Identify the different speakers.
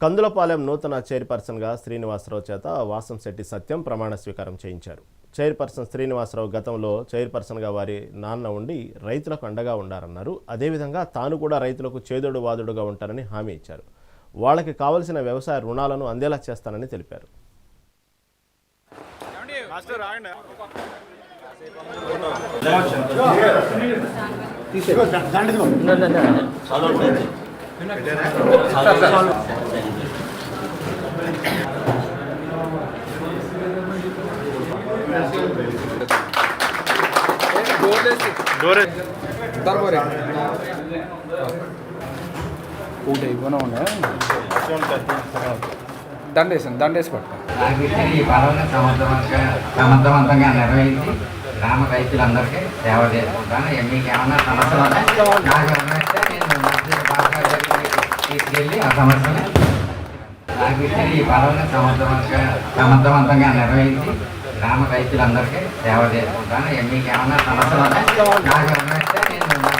Speaker 1: కందులపాలెం నూతన చైర్పర్సన్గా శ్రీనివాసరావు చేత వాసంశెట్టి సత్యం ప్రమాణ స్వీకారం చేయించారు. చైర్పర్సన్ శ్రీనివాసరావు గతంలో చైర్పర్సన్గా వారి నాన్న ఉండి రైతులకు అండగా ఉండారన్నారు. అదేవిధంగా తాను కూడా రైతులకు చేదోడు వాదుడుగా ఉంటానని హామీ ఇచ్చారు. వాళ్ళకి కావలసిన వ్యవసాయ రుణాలను అందేలా చేస్తానని తెలిపారు.
Speaker 2: దండేసి సమర్థవంతంగా నిర్వహించి గ్రామ రైతులందరికీ సేవ చేసుకుంటాను. మీకు ఏమన్నా సమస్యలు నాకు ఎవరైతే నేను తీసుకెళ్ళి ఆ సమస్యని నాకు ఈ పదవిని సమర్థవంతంగా నిర్వహించి గ్రామ రైతులందరికీ సేవ చేసుకుంటాను. మీకు ఏమన్నా సమస్యలు నాకు ఎవరైతే నేను